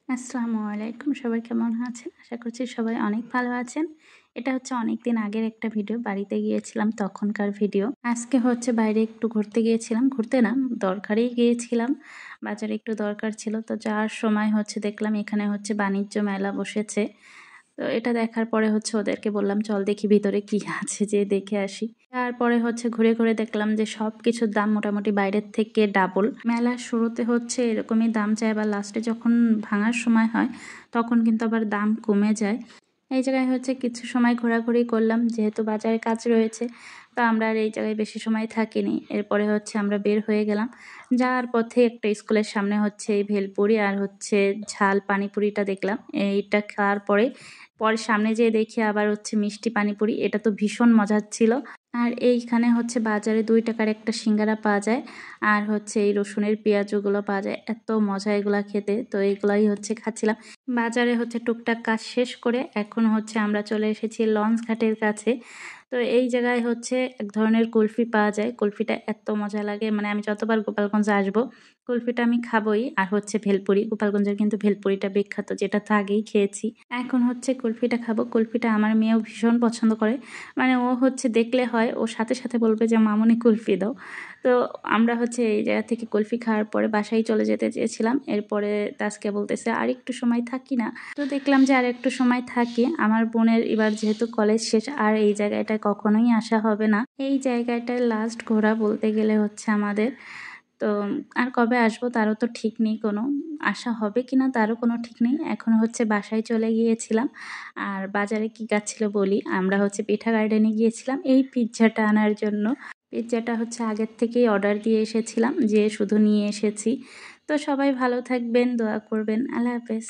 আসসালামু আলাইকুম। সবাই কেমন আছেন? আশা করছি সবাই অনেক ভালো আছেন। এটা হচ্ছে অনেকদিন আগের একটা ভিডিও। বাড়িতে গিয়েছিলাম তখনকার ভিডিও। আজকে হচ্ছে বাইরে একটু ঘুরতে গিয়েছিলাম। ঘুরতে না, দরকারেই গিয়েছিলাম। বাজারে একটু দরকার ছিল। তো যাওয়ার সময় হচ্ছে দেখলাম এখানে হচ্ছে বাণিজ্য মেলা বসেছে। তো এটা দেখার পরে হচ্ছে ওদেরকে বললাম, "চল দেখি ভিতরে কি আছে, যেয়ে দেখে আসি।" তারপরে হচ্ছে ঘুরে, ঘুরে দেখলাম যে সবকিছুর দাম মোটামুটি বাইরের থেকে ডাবল। মেলার শুরুতে হচ্ছে এরকমই দাম চায়, আবার লাস্টে যখন ভাঙার সময় হয় তখন কিন্তু আবার দাম কমে যায়। এই জায়গায় হচ্ছে কিছু সময় ঘোরাঘুরি করলাম, যেহেতু বাজারে কাজ রয়েছে। তো আমরা আর এই জায়গায় বেশি সময় থাকিনি। এরপরে হচ্ছে আমরা বের হয়ে গেলাম। যাওয়ার পথে একটা স্কুলের সামনে হচ্ছে এই ভেলপুরি আর হচ্ছে ঝাল পানিপুরিটা দেখলাম। এইটা খাওয়ার পরে সামনে যেয়ে দেখি আবার হচ্ছে মিষ্টি পানিপুরি। এটা তো ভীষণ মজার ছিল। আর এইখানে হচ্ছে বাজারে ২ টাকার একটা সিঙ্গারা পাওয়া যায়। আর হচ্ছে এই রসুনের পেঁয়াজগুলো পাওয়া যায়। এত মজা এগুলা খেতে। তো এগুলাই হচ্ছে খাচ্ছিলাম। বাজারে হচ্ছে টুকটাক কাজ শেষ করে এখন হচ্ছে আমরা চলে এসেছি লঞ্চ ঘাটের কাছে। তো এই জায়গায় হচ্ছে এক ধরনের কুলফি পাওয়া যায়। কুলফিটা এত মজা লাগে, মানে আমি যতবার গোপালগঞ্জে আসবো কুলফিটা আমি খাবোই। আর হচ্ছে ভেলপুরি, গোপালগঞ্জের কিন্তু ভেলপুরিটা বিখ্যাত, যেটা তো আগেই খেয়েছি। এখন হচ্ছে কুলফিটা খাবো। কুলফিটা আমার মেয়েও ভীষণ পছন্দ করে। মানে ও হচ্ছে দেখলে হয়, ও সাথে, সাথে বলবে যে, "মামুনি কুলফি দাও।" তো আমরা হচ্ছে এই জায়গা থেকে কুলফি খাওয়ার পরে বাসায় চলে যেতে চেয়েছিলাম। এরপরে তাসকিয়া বলতেছে, "আরেকটু সময় থাকি না?" তো দেখলাম যে আরেকটু সময় থাকি। আমার বোনের এবার যেহেতু কলেজ শেষ, আর এই জায়গাটায় কখনোই আসা হবে না। এই জায়গাটায় লাস্ট ঘোরা বলতে গেলে হচ্ছে আমাদের। তো আর কবে আসবো তারও তো ঠিক নেই কোনো। আসা হবে কিনা তারও কোনো ঠিক নেই। এখন হচ্ছে বাসায় চলে গিয়েছিলাম। আর বাজারে কি কাজ ছিল বলি। আমরা হচ্ছে পিঠা গার্ডেনে গিয়েছিলাম এই পিজ্জাটা আনার জন্য। পিজ্জাটা হচ্ছে আগের থেকেই অর্ডার দিয়ে এসেছিলাম, যেয়ে শুধু নিয়ে এসেছি। তো সবাই ভালো থাকবেন, দোয়া করবেন। আল্লাহ হাফেজ।